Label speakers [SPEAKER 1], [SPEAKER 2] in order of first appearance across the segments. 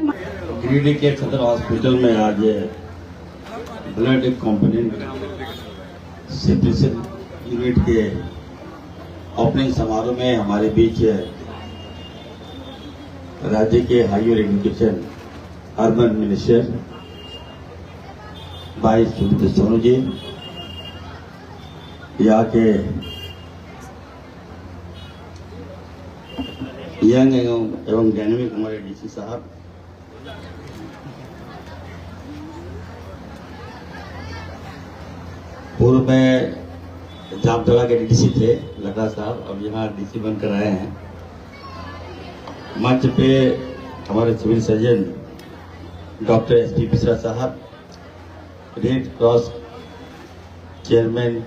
[SPEAKER 1] गिरिडीह के सदर हॉस्पिटल में आज ब्लड कंपोनेंट सेपरेशन यूनिट के ओपनिंग समारोह में हमारे बीच राज्य के हायर एजुकेशन अर्बन मिनिस्टर भाई सुब्रत सोनू जी, यहाँ के यंग एवं डायनेमिक हमारे डीसी साहब, पूर्व में जामतड़ा के डीसी थे लखा साहब, अब यहाँ डीसी बनकर आए हैं। मंच पे हमारे civil surgeon doctor SP Mishra साहब, Red Cross chairman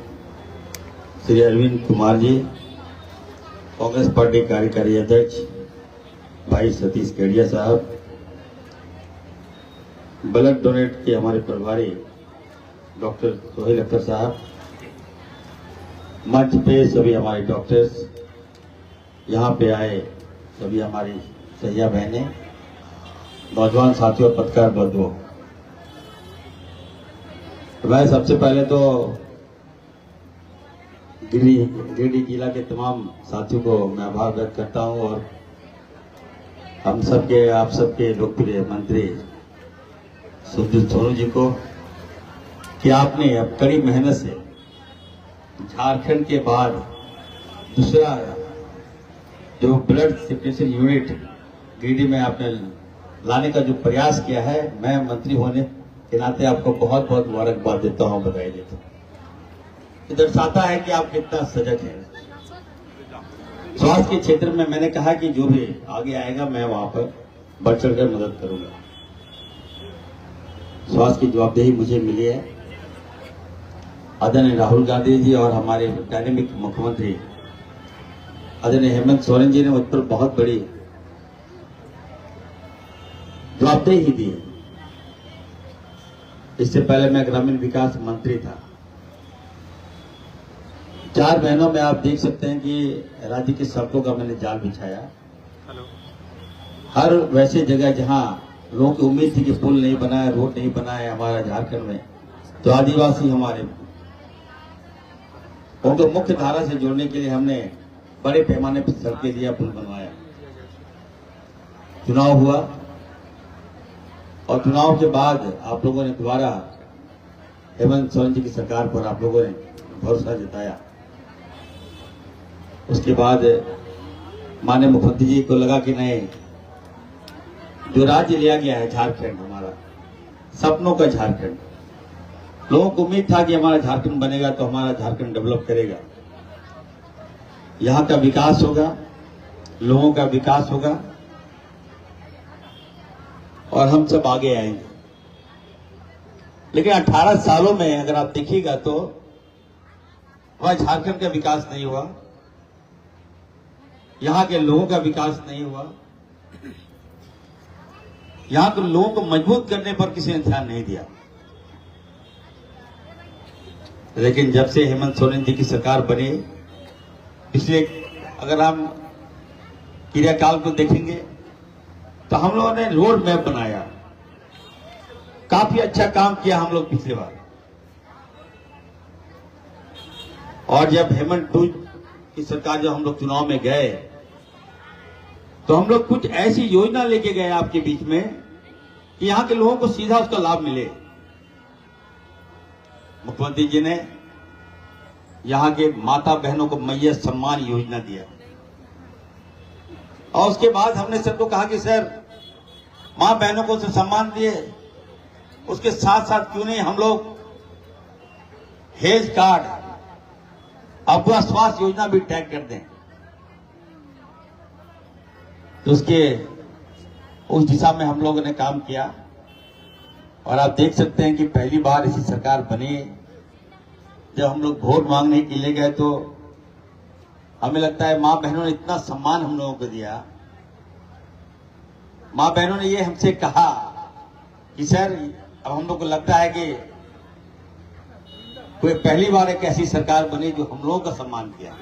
[SPEAKER 1] Shri Arvind Kumar ji, Congress party कार्यकारी अध्यक्ष भाई सतीश केडिया साहब, ब्लड डोनेट के हमारे प्रभारी डॉक्टर सोहेल अख्तर साहब, मंच पे सभी हमारे डॉक्टर्स, यहाँ पे आए सभी हमारी सैया बहनें, नौजवान साथियों, पत्रकार बंधुओं। मैं सबसे पहले तो गिरिडीह जिला के तमाम साथियों को मैं आभार व्यक्त करता हूं और हम सबके, आप सबके लोकप्रिय मंत्री सुब्रत सोनू जी को कि आपने अब कड़ी मेहनत से झारखंड के बाद दूसरा जो ब्लड सेपरेशन यूनिट गिरिडीह में आपने लाने का जो प्रयास किया है, मैं मंत्री होने के नाते आपको बहुत बहुत मुबारकबाद देता हूं, बधाई देता हूं। ये दर्शाता है कि आप कितना सजग हैं। स्वास्थ्य के क्षेत्र में मैंने कहा कि जो भी आगे आएगा मैं वहां पर बढ़ चढ़कर मदद करूंगा। स्वास्थ्य की जवाबदेही मुझे मिली है। आदरणीय राहुल गांधी जी और हमारे डायनेमिक मुख्यमंत्री आदरणीय हेमंत सोरेन जी ने मुझ पर बहुत बड़ी जवाबदेही दी है। इससे पहले मैं ग्रामीण विकास मंत्री था। 4 महीनों में आप देख सकते हैं कि राज्य की सड़कों का मैंने जाल बिछाया। हर वैसे जगह जहां लोगों की उम्मीद थी कि पुल नहीं बना है, रोड नहीं बना है हमारा झारखंड में, तो आदिवासी हमारे उनको मुख्य धारा से जोड़ने के लिए हमने बड़े पैमाने पर सड़कें दिया, पुल बनवाया। चुनाव हुआ और चुनाव के बाद आप लोगों ने दोबारा हेमंत सोरेन जी की सरकार पर आप लोगों ने भरोसा जताया। उसके बाद माननीय मुख्यमंत्री जी को लगा कि नहीं, जो राज्य लिया गया है झारखंड, हमारा सपनों का झारखंड, लोगों को उम्मीद था कि हमारा झारखंड बनेगा तो हमारा झारखंड डेवलप करेगा, यहाँ का विकास होगा, लोगों का विकास होगा और हम सब आगे आएंगे। लेकिन 18 सालों में अगर आप देखिएगा तो हमारे झारखंड का विकास नहीं हुआ, यहाँ के लोगों का विकास नहीं हुआ, यहाँ के लोगों को मजबूत करने पर किसी ने ध्यान नहीं दिया। लेकिन जब से हेमंत सोरेन जी की सरकार बनी, पिछले अगर हम क्रियाकाल को देखेंगे तो हम लोगों ने रोड मैप बनाया, काफी अच्छा काम किया हम लोग पिछले बार। और जब हेमंत 2 की सरकार, जब हम लोग चुनाव में गए तो हम लोग कुछ ऐसी योजना लेके गए आपके बीच में कि यहां के लोगों को सीधा उसका लाभ मिले। मुख्यमंत्री जी ने यहां के माता बहनों को मैया सम्मान योजना दिया और उसके बाद हमने सबको कहा कि सर, मां बहनों को तो सम्मान दिए, उसके साथ साथ क्यों नहीं हम लोग हेल्थ कार्ड, अफवाह स्वास्थ्य योजना भी टैग कर दें। तो उस दिशा में हम लोगों ने काम किया और आप देख सकते हैं कि पहली बार ऐसी सरकार बनी। जब हम लोग वोट मांगने के लिए गए तो हमें लगता है मां बहनों ने इतना सम्मान हम लोगों को दिया। मां बहनों ने ये हमसे कहा कि सर, अब हम लोग को लगता है कि कोई पहली बार एक ऐसी सरकार बनी जो हम लोगों का सम्मान किया।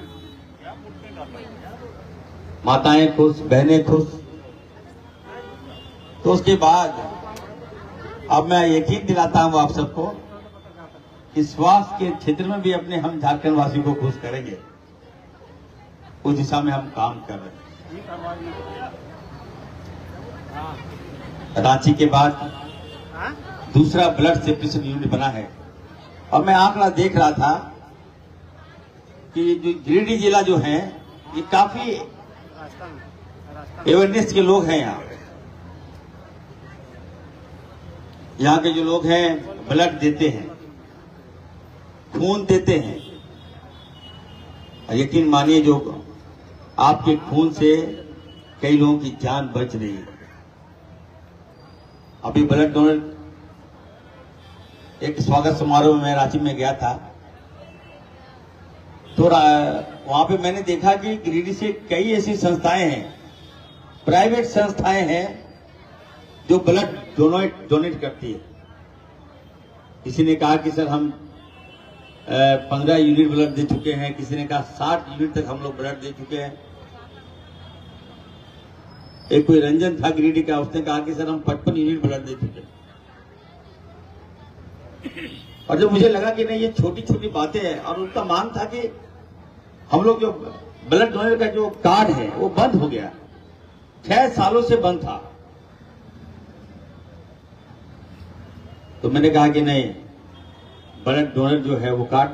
[SPEAKER 1] माताएं खुश, बहनें खुश। तो उसके बाद अब मैं यकीन दिलाता हूं आप सबको कि स्वास्थ्य के क्षेत्र में भी अपने हम झारखंड वासियों को खुश करेंगे, उस दिशा में हम काम कर रहे हैं। रांची के बाद दूसरा ब्लड सेपरेशन यूनिट बना है और मैं आंकड़ा देख रहा था कि जो गिरिडीह जिला जो है ये काफी अवेयरनेस के लोग हैं। यहाँ के जो लोग हैं ब्लड देते हैं, खून देते हैं, और यकीन मानिए जो आपके खून से कई लोगों की जान बच रही है। अभी ब्लड डोनर एक स्वागत समारोह में मैं रांची में गया था, तो वहां पे मैंने देखा कि गिरिडीह से कई ऐसी संस्थाएं हैं, प्राइवेट संस्थाएं हैं जो ब्लड डोनेट करती है। किसी ने कहा कि सर हम 15 यूनिट ब्लड दे चुके हैं, किसी ने कहा 60 यूनिट तक हम लोग ब्लड दे चुके हैं। एक कोई रंजन था गिरिडीह का, उसने कहा कि सर हम 55 यूनिट ब्लड दे चुके हैं। और जब मुझे लगा कि नहीं ये छोटी छोटी बातें हैं, और उनका मान था कि हम लोग जो ब्लड डोनर का जो कार्ड है वो बंद हो गया, 6 सालों से बंद था। तो मैंने कहा कि नहीं, ब्लड डोनर जो है वो कार्ड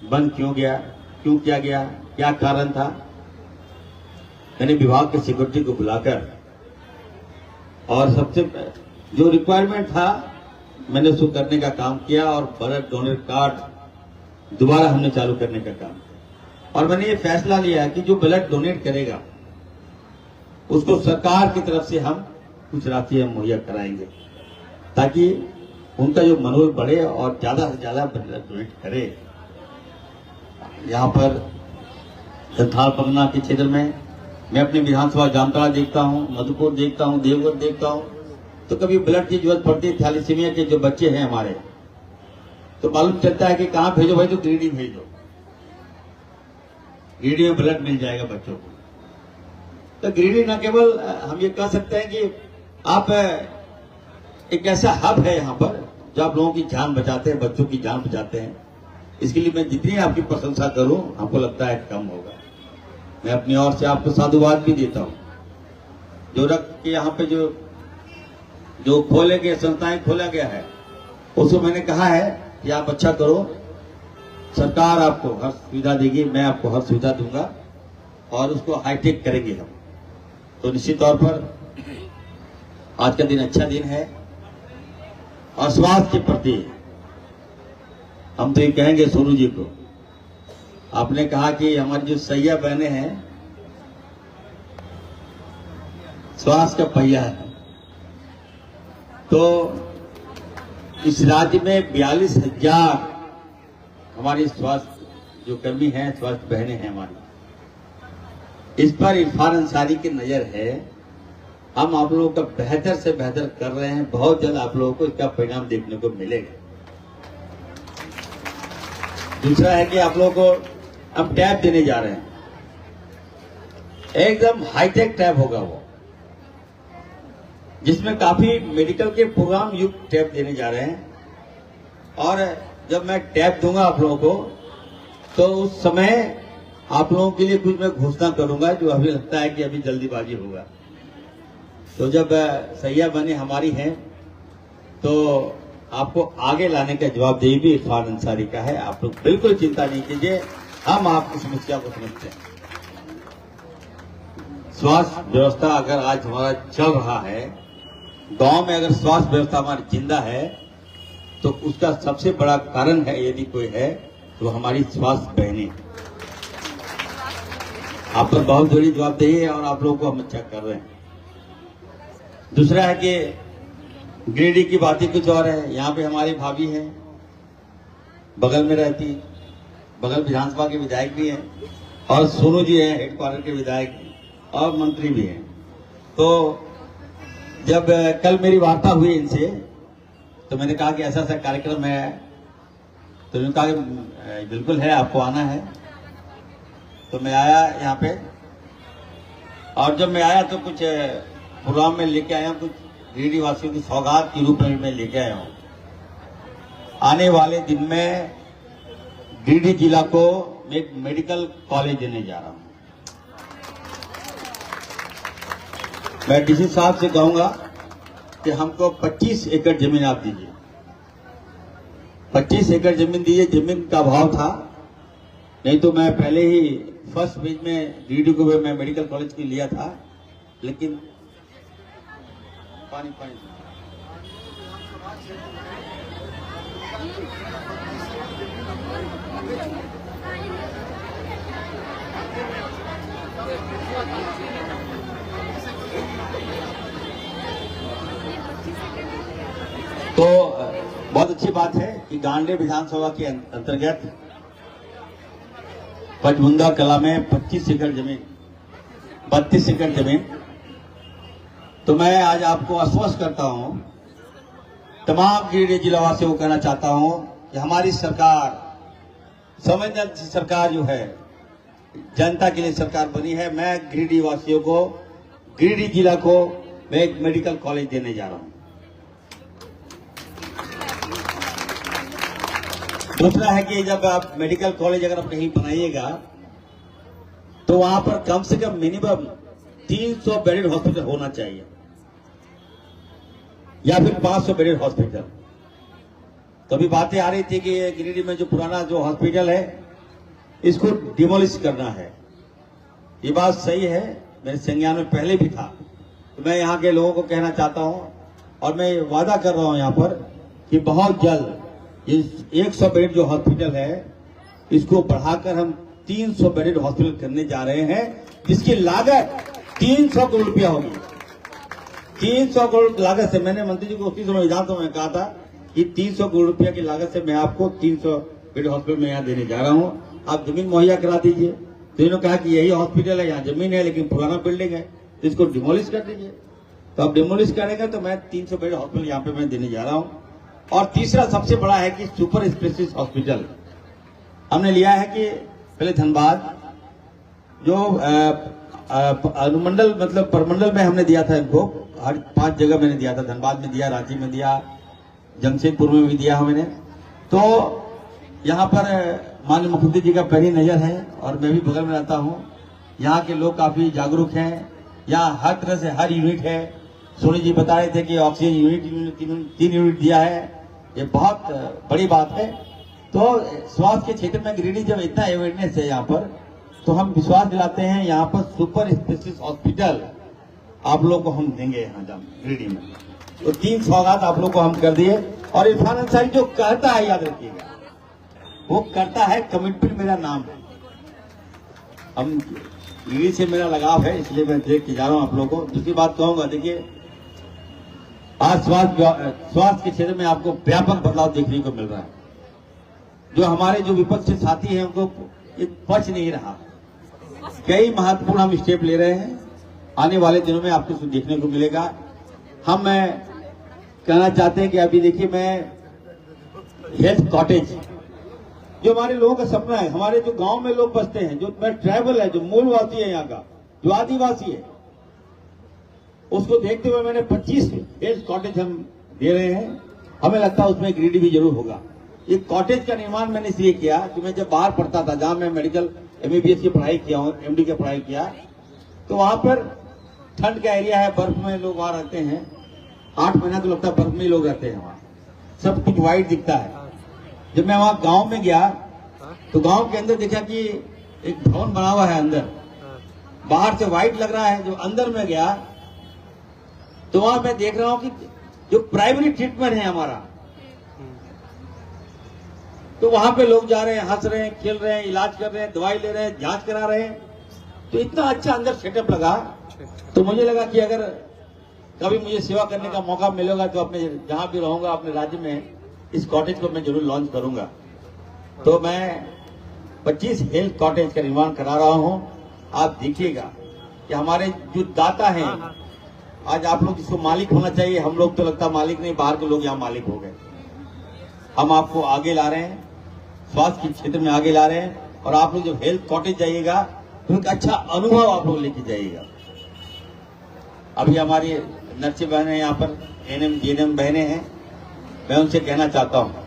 [SPEAKER 1] बंद क्यों गया, क्यों किया गया, क्या कारण था। मैंने विभाग के सिक्योरिटी को बुलाकर और सबसे जो रिक्वायरमेंट था मैंने उसको करने का काम किया और ब्लड डोनर कार्ड दोबारा हमने चालू करने का काम किया। और मैंने ये फैसला लिया कि जो ब्लड डोनेट करेगा उसको सरकार की तरफ से हम कुछ राशि हम मुहैया कराएंगे, ताकि उनका जो मनोबल बढ़े और ज्यादा से ज्यादा ब्लड डोनेट करे। यहाँ पर संथाल परगना के क्षेत्र में मैं अपनी विधानसभा जामताड़ा देखता हूँ, मधुपुर देखता हूँ, देवघर देखता हूँ, तो कभी ब्लड की जरूरत पड़ती है। थैलेसीमिया के जो बच्चे हैं हमारे, तो मालूम चलता है कि कहाँ भेजो भाई, तो गिरिडीह भेजो, गिरिडीह में ब्लड मिल जाएगा बच्चों को। तो गिरिडीह न केवल हम ये कह सकते हैं कि आप एक ऐसा हब है यहाँ पर जो आप लोगों की जान बचाते हैं, बच्चों की जान बचाते हैं। इसके लिए मैं जितनी आपकी प्रशंसा करूं आपको लगता है कम होगा। मैं अपनी ओर से आपको साधुवाद भी देता हूं। जो रक्त के यहाँ पे जो खोले गए संस्थाएं खोला गया है, उसको मैंने कहा है कि आप अच्छा करो, सरकार आपको हर सुविधा देगी, मैं आपको हर सुविधा दूंगा और उसको हाईटेक करेंगे हम। तो निश्चित तौर पर आज का दिन अच्छा दिन है और स्वास्थ्य के प्रति हम तो ये कहेंगे सोनू जी को, आपने कहा कि हमारी जो सैया बहनें हैं स्वास्थ्य का पहिया है, तो इस राज्य में 42,000 हमारी स्वास्थ्य जो कर्मी हैं, स्वास्थ्य बहनें हैं हमारी, इस पर इरफान अंसारी की नजर है। हम आप लोगों का बेहतर से बेहतर कर रहे हैं, बहुत जल्द आप लोगों को इसका परिणाम देखने को मिलेगा। दूसरा है कि आप लोगों को अब टैब देने जा रहे हैं, एकदम हाईटेक टैब होगा वो, जिसमें काफी मेडिकल के प्रोग्राम युक्त टैब देने जा रहे हैं। और जब मैं टैब दूंगा आप लोगों को, तो उस समय आप लोगों के लिए कुछ मैं घोषणा करूंगा जो अभी लगता है कि अभी जल्दीबाजी होगा। तो जब सैया बने हमारी हैं, तो आपको आगे लाने का जवाबदेही भी इरफान अंसारी का है। आप लोग बिल्कुल चिंता नहीं कीजिए, हम आपकी समस्या को समझते हैं। स्वास्थ्य व्यवस्था अगर आज हमारा चल रहा है, गांव में अगर स्वास्थ्य व्यवस्था हमारी जिंदा है, तो उसका सबसे बड़ा कारण है, यदि कोई है तो हमारी स्वास्थ्य बहनें। आप पर बहुत बड़ी जवाबदेही है और आप लोगों को हम अच्छा कर रहे हैं। दूसरा है कि गिरिडीह की बात ही कुछ और है। यहाँ पे हमारी भाभी है, बगल में रहती, बगल विधानसभा के विधायक भी हैं, और सोनू जी हैं हेडक्वार्टर के विधायक और मंत्री भी हैं। तो जब कल मेरी वार्ता हुई इनसे, तो मैंने कहा कि ऐसा ऐसा कार्यक्रम है, तो उन्होंने कहा कि बिल्कुल है, आपको आना है। तो मैं आया यहाँ पे, और जब मैं आया तो कुछ प्रोग्राम में लेके आया कुछ गिरिडीह वासियों की सौगात के रूप में मैं लेके आया हूं। आने वाले दिन में गिरिडीह जिला को एक मेडिकल कॉलेज देने जा रहा हूं। मैं डीसी साहब से कहूंगा कि हमको 25 एकड़ जमीन आप दीजिए। 25 एकड़ जमीन दीजिए। जमीन का अभाव था, नहीं तो मैं पहले ही फर्स्ट फेज में गिरिडीह को मैं मेडिकल कॉलेज के लिया था, लेकिन पानी तो बहुत अच्छी बात है कि गांडे विधानसभा के अंतर्गत पचमुंदा कला में 25 एकड़ जमीन, 32 एकड़ जमीन। तो मैं आज आपको आश्वस्त करता हूं, तमाम गिरिडीह जिलावासियों को कहना चाहता हूं कि हमारी सरकार संवेदनशील सरकार जो है, जनता के लिए सरकार बनी है। मैं गिरिडीह वासियों को, गिरिडीह जिला को मैं एक मेडिकल कॉलेज देने जा रहा हूं। दूसरा है कि जब आप मेडिकल कॉलेज अगर आप कहीं बनाइएगा तो वहां पर कम से कम मिनिमम 300 बेडेड हॉस्पिटल होना चाहिए, या फिर 500 बेडेड हॉस्पिटल। तो अभी बातें आ रही थी कि गिरिडीह में जो पुराना जो हॉस्पिटल है इसको डिमोलिश करना है। ये बात सही है, मेरे संज्ञान में पहले भी था। तो मैं यहाँ के लोगों को कहना चाहता हूँ और मैं वादा कर रहा हूँ यहाँ पर कि बहुत जल्द इस 100 बेड जो हॉस्पिटल है इसको बढ़ाकर हम 300 बेडेड हॉस्पिटल करने जा रहे हैं, जिसकी लागत 300 करोड़ रुपया होगी। 300 करोड़ लागत से, मैंने मंत्री जी को उसी समय विधानसभा में कहा था कि 300 करोड़ रुपया की लागत से मैं आपको 300 बेड हॉस्पिटल में यहाँ देने जा रहा हूँ, आप जमीन मुहैया करा दीजिए। तो इन्होंने कहा कि यही हॉस्पिटल है, यहाँ जमीन है लेकिन पुराना बिल्डिंग है, तो इसको डिमोलिश कर दीजिए। तो आप डिमोलिश करेंगे तो मैं 300 बेड हॉस्पिटल यहाँ पे मैं देने जा रहा हूँ। और तीसरा सबसे बड़ा है कि सुपर स्पेशलिस्ट हॉस्पिटल हमने लिया है कि पहले धनबाद जो अनुमंडल मतलब परमंडल में हमने दिया था, इनको हर 5 जगह मैंने दिया था। धनबाद में दिया, रांची में दिया, जमशेदपुर में भी दिया हमने। तो यहाँ पर माननीय मुख्यमंत्री जी का पहली नजर है और मैं भी बगल में रहता हूँ। यहाँ के लोग काफी जागरूक हैं, यहाँ हर तरह से हर यूनिट है। सोनी जी बता रहे थे कि ऑक्सीजन यूनिट 3 यूनिट दिया है, ये बहुत बड़ी बात है। तो स्वास्थ्य के क्षेत्र में गिरिडीह जब इतना अवेयरनेस है यहाँ पर, तो हम विश्वास दिलाते हैं यहाँ पर सुपर स्पेशलिस्ट हॉस्पिटल आप लोग को हम देंगे यहाँ गिरिडीह में। तो 3 सौगात आप लोग को हम कर दिए। और इरफान अंसारी जो कहता है, याद रखिएगा, वो करता है, कमिटमेंट मेरा नाम है। हम गिरिडीह से मेरा लगाव है, इसलिए मैं देख के जा रहा हूँ आप लोगों को। दूसरी बात कहूंगा, देखिए आज स्वास्थ्य के क्षेत्र में आपको व्यापक बदलाव देखने को मिल रहा है। जो हमारे जो विपक्ष के साथी हैं उनको ये पच नहीं रहा। कई महत्वपूर्ण हम स्टेप ले रहे हैं, आने वाले दिनों में आपको देखने को मिलेगा। हम कहना चाहते हैं कि अभी देखिए, मैं हेल्थ कॉटेज जो हमारे लोगों का सपना है, हमारे जो गांव में लोग बसते हैं, जो ट्राइबल है, जो मूलवासी है यहाँ का, जो आदिवासी है, उसको देखते हुए मैंने 25 हेल्थ कॉटेज हम दे रहे हैं। हमें लगता है उसमें गिरिडीह भी जरूर होगा। ये कॉटेज का निर्माण मैंने इसलिए किया कि मैं जब बाहर पढ़ता था, जहां मैं मेडिकल MBBS की पढ़ाई किया हूँ, MD की पढ़ाई किया, तो वहां पर ठंड का एरिया है, बर्फ में लोग वहां रहते हैं। 8 महीना तो लगता है बर्फ में ही लोग रहते हैं वहां, सब कुछ व्हाइट दिखता है। जब मैं वहां गांव में गया तो गांव के अंदर देखा कि एक भवन बना हुआ है, अंदर बाहर से व्हाइट लग रहा है। जो अंदर में गया तो वहां मैं देख रहा हूं कि जो प्राइमरी ट्रीटमेंट है हमारा, तो वहां पे लोग जा रहे हैं, हंस रहे हैं, खेल रहे हैं, इलाज कर रहे हैं, दवाई ले रहे हैं, जांच करा रहे हैं। तो इतना अच्छा अंदर सेटअप लगा। तो मुझे लगा कि अगर कभी मुझे सेवा करने का मौका मिलेगा तो अपने जहां भी रहूंगा अपने राज्य में इस कॉटेज को मैं जरूर लॉन्च करूंगा। तो मैं 25 हेल्थ कॉटेज का निर्माण करा रहा हूं। आप देखिएगा कि हमारे जो दाता हैं, आज आप लोग इसको मालिक होना चाहिए। हम लोग तो लगता मालिक नहीं, बाहर के लोग यहाँ मालिक हो गए। हम आपको आगे ला रहे हैं, स्वास्थ्य के क्षेत्र में आगे ला रहे हैं। और आप लोग जब हेल्थ कॉटेज जाइएगा तो एक अच्छा अनुभव आप लोग लेके जाइएगा। अभी हमारी नर्सें बहनें यहाँ पर एनएम जीएनएम बहनें हैं, मैं उनसे कहना चाहता हूँ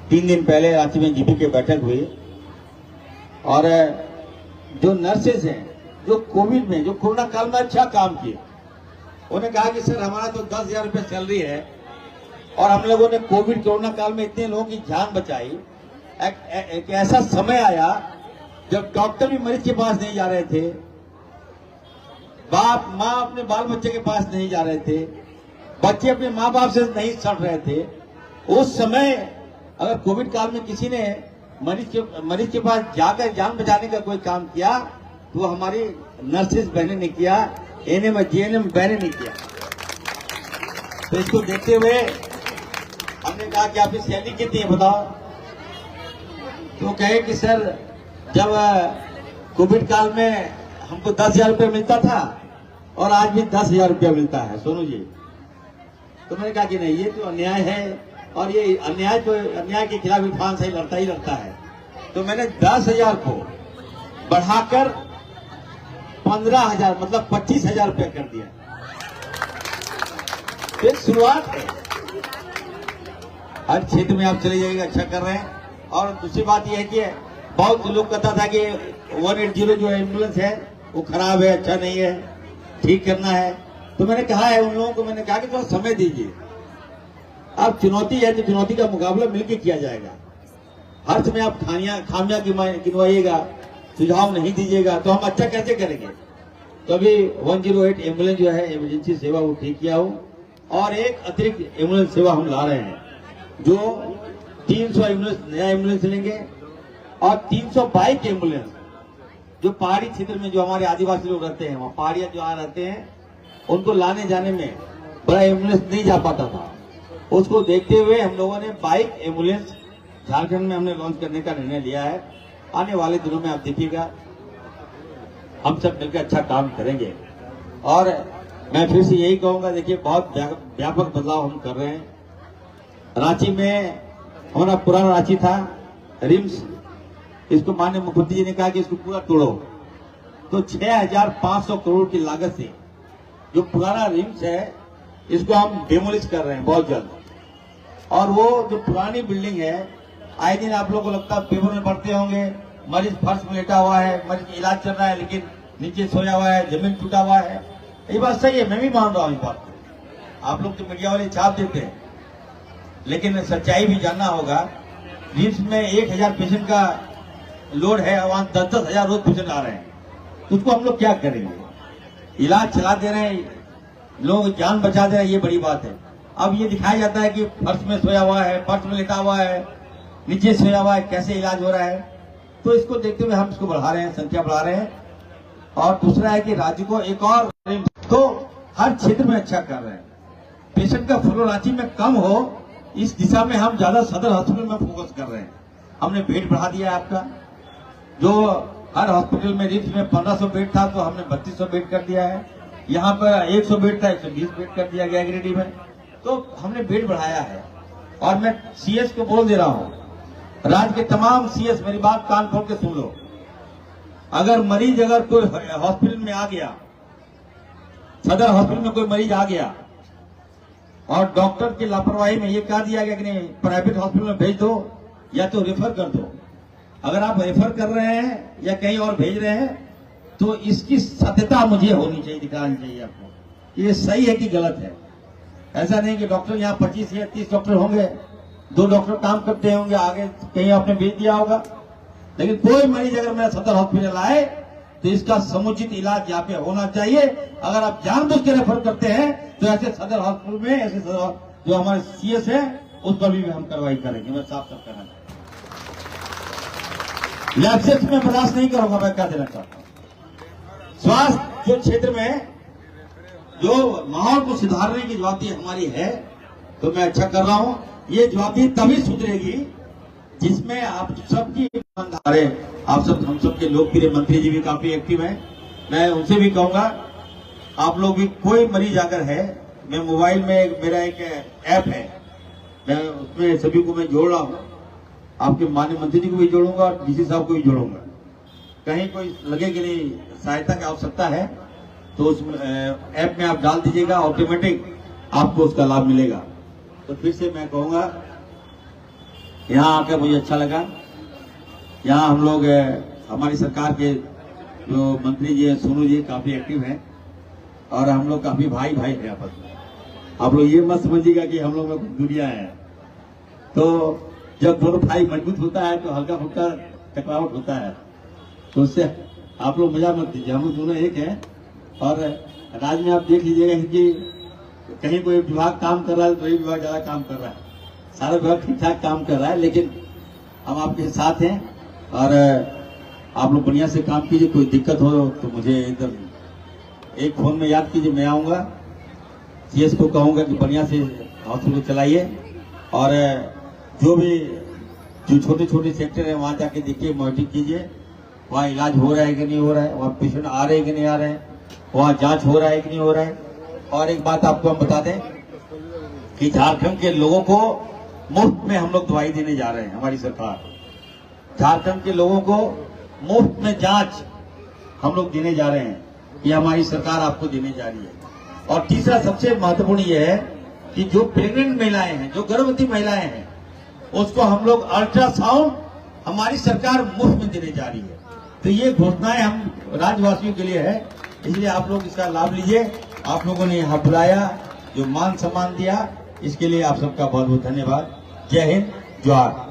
[SPEAKER 1] 3 दिन पहले रांची में जीपी की बैठक हुई और जो नर्सेज हैं जो कोविड में जो कोरोना काल में अच्छा काम किए, उन्होंने कहा कि सर हमारा तो 10,000 रुपये सैलरी है और हम लोगों ने कोविड कोरोना काल में इतने लोगों की जान बचाई। एक ऐसा समय आया जब डॉक्टर भी मरीज के पास नहीं जा रहे थे, बाप माँ अपने बाल बच्चे के पास नहीं जा रहे थे, बच्चे अपने माँ बाप से नहीं सड़ रहे थे। उस समय अगर कोविड काल में किसी ने मरीज के पास जाकर जान बचाने का कोई काम किया तो वो हमारी नर्सेज बहनें ने किया, एनएम जीएनएम बहनें ने किया। तो इसको देखते हुए हमने कहा कि आपकी सैलरी कितनी है बताओ। तो कहे कि सर जब कोविड काल में हमको 10,000 रुपये मिलता था और आज भी 10,000 रुपया मिलता है सोनू जी। तो मैंने कहा कि नहीं, ये तो अन्याय है और ये अन्याय के खिलाफ इरफान सही लड़ता ही लड़ता है। तो मैंने 10,000 को बढ़ाकर 15,000 मतलब 25,000 रुपया कर दिया। फिर शुरुआत है, हर क्षेत्र में आप चले जाइएगा, अच्छा कर रहे हैं। और दूसरी बात यह है कि बहुत लोग कहता था कि 180 जो एम्बुलेंस है वो खराब है, अच्छा नहीं है, ठीक करना है। तो मैंने कहा है उन लोगों को, मैंने कहा कि थोड़ा समय दीजिए, अब चुनौती है तो चुनौती का मुकाबला मिलकर किया जाएगा। हर समय आप खामियां गिनवाइएगा, सुझाव नहीं दीजिएगा तो हम अच्छा कैसे करेंगे। तो अभी 108 एम्बुलेंस जो है इमरजेंसी सेवा वो ठीक किया हो और एक अतिरिक्त एम्बुलेंस सेवा हम ला रहे हैं जो 300 एम्बुलेंस नया एम्बुलेंस लेंगे और 322 एम्बुलेंस जो पहाड़ी क्षेत्र में जो हमारे आदिवासी लोग रहते हैं, वहाँ पहाड़िया जो आ रहते हैं, उनको लाने जाने में बड़ा एम्बुलेंस नहीं जा पाता था। उसको देखते हुए हम लोगों ने 22 एम्बुलेंस झारखंड में हमने लॉन्च करने का निर्णय लिया है। आने वाले दिनों में आप देखिएगा हम सब मिलकर अच्छा काम करेंगे। और मैं फिर से यही कहूंगा, देखिए बहुत व्यापक बदलाव हम कर रहे हैं। रांची में हमारा पुराना रांची था रिम्स, इसको माननीय मुख्यमंत्री जी ने कहा कि इसको पूरा तोड़ो, तो 6,500 करोड़ की लागत से जो पुराना रिम्स है इसको हम डेमोलिश कर रहे हैं बहुत जल्द। और वो जो पुरानी बिल्डिंग है, आए दिन आप लोगों को लगता है पेपर में पढ़ते होंगे, मरीज फर्श में लेटा हुआ है, मरीज का इलाज चल रहा है लेकिन नीचे सोया हुआ है, जमीन टूटा हुआ है। ये बात सही है, मैं भी मान रहा हूँ इस बात को। आप लोग तो मीडिया वाले छाप देते हैं, लेकिन सच्चाई भी जानना होगा। रिम्स में 1,000 पेशेंट का लोड है, वहां 10,000 रोज पेशेंट आ रहे हैं, तो उसको हम लोग क्या करेंगे। इलाज चला दे रहे हैं, लोग जान बचा दे रहे हैं, ये बड़ी बात है। अब ये दिखाया जाता है कि फर्श में सोया हुआ है, फर्श में लेटा हुआ है, नीचे सोया हुआ है, कैसे इलाज हो रहा है। तो इसको देखते हुए हम इसको बढ़ा रहे हैं, संख्या बढ़ा रहे हैं। और दूसरा है कि राज्य को एक और तो हर क्षेत्र में अच्छा कर रहे हैं, पेशेंट का फ्लो रांची में कम हो, इस दिशा में हम ज्यादा सदर हॉस्पिटल में फोकस कर रहे हैं। हमने बेड बढ़ा दिया है आपका, जो हर हॉस्पिटल में रिम्स में 1500 बेड था तो हमने 3200 बेड कर दिया है। यहाँ पर 100 बेड था, 120 बेड कर दिया गया गिरिडीह में। तो हमने बेड बढ़ाया है। और मैं सीएस को बोल दे रहा हूँ, राज्य के तमाम सीएस मेरी बात कान खोल के सुन लो, अगर कोई हॉस्पिटल में आ गया, सदर हॉस्पिटल में कोई मरीज आ गया और डॉक्टर की लापरवाही में ये कह दिया गया कि नहीं प्राइवेट हॉस्पिटल में भेज दो या तो रेफर कर दो, अगर आप रेफर कर रहे हैं या कहीं और भेज रहे हैं तो इसकी सत्यता मुझे होनी चाहिए, दिखानी चाहिए आपको कि ये सही है कि गलत है। ऐसा नहीं कि डॉक्टर यहाँ 25 या 30 डॉक्टर होंगे, 2 डॉक्टर काम करते होंगे, आगे कहीं आपने भेज दिया होगा, लेकिन कोई मरीज अगर मेरा सदर हॉस्पिटल आए तो इसका समुचित इलाज यहाँ पे होना चाहिए। अगर आप जानबूझ के रेफर करते हैं तो ऐसे सदर हॉस्पिटल में ऐसे जो हमारे सीएस है उस पर भी हम कार्रवाई करेंगे। मैं साफ साफ कहना चाहता हूँ, लैप्सेस में बर्दाश्त नहीं करूंगा। मैं क्या देना चाहता हूँ, स्वास्थ्य क्षेत्र में जो माहौल को सुधारने की जवाबदेही हमारी है तो मैं अच्छा कर रहा हूँ। ये जवाबदेही तभी सुधरेगी जिसमें आप सबकी आप सब हम सबके लोकप्रिय मंत्री जी भी काफी एक्टिव हैं। मैं उनसे भी कहूंगा आप लोग भी, कोई मरीज अगर है, मैं मोबाइल में मेरा एक ऐप है, मैं उसमें सभी को मैं जोड़ रहा हूँ, आपके माननीय मंत्री जी को भी जोड़ूंगा और डीसी साहब को भी जोड़ूंगा। कहीं कोई लगे कि नहीं सहायता की आवश्यकता है तो उस ऐप में आप डाल दीजिएगा, ऑटोमेटिक आपको उसका लाभ मिलेगा। तो फिर से मैं कहूँगा, यहाँ आकर मुझे अच्छा लगा। यहाँ हम लोग हमारी सरकार के जो मंत्री जी हैं, सोनू जी, काफी एक्टिव हैं और हम लोग काफी भाई भाई हैं आपस में। आप लोग ये मत समझिएगा कि हम लोग में कुछ दुनिया है। तो जब दोनों भाई मजबूत होता है तो हल्का फुल्का टकरावट होता है, तो उससे आप लोग मजा मत दीजिए। हम लोग दोनों एक हैं। और राज्य में आप देख लीजिएगा कि कहीं कोई विभाग काम कर रहा है तो कोई विभाग ज्यादा काम कर रहा है, सारा विभाग ठीक ठाक काम कर रहा है, लेकिन हम आपके साथ हैं और आप लोग बढ़िया से काम कीजिए। कोई दिक्कत हो तो मुझे इधर एक फोन में याद कीजिए, मैं आऊंगा। सीएस को कहूंगा कि बढ़िया से हॉस्पिटल चलाइए और जो छोटे छोटे सेक्टर है वहां जाके देखिए, मॉनिटरिंग कीजिए, वहाँ इलाज हो रहा है कि नहीं हो रहा है, वहाँ पेशेंट आ रहे हैं कि नहीं आ रहे हैं, वहाँ जांच हो रहा है कि नहीं हो रहा है। और एक बात आपको हम बता दें कि झारखंड के लोगों को मुफ्त में हम लोग दवाई देने जा रहे हैं। हमारी सरकार झारखंड के लोगों को मुफ्त में जांच हम लोग देने जा रहे हैं, ये हमारी सरकार आपको देने जा रही है। और तीसरा सबसे महत्वपूर्ण ये है कि जो प्रेग्नेंट महिलाएं हैं, जो गर्भवती महिलाएं हैं, उसको हम लोग अल्ट्रासाउंड हमारी सरकार मुफ्त में देने जा रही है। तो ये घोषणाएं हम राज्यवासियों के लिए है, इसलिए आप लोग इसका लाभ लीजिए। आप लोगों ने यहाँ बुलाया, जो मान सम्मान दिया, इसके लिए आप सबका बहुत बहुत धन्यवाद। जय हिंद, जोहार।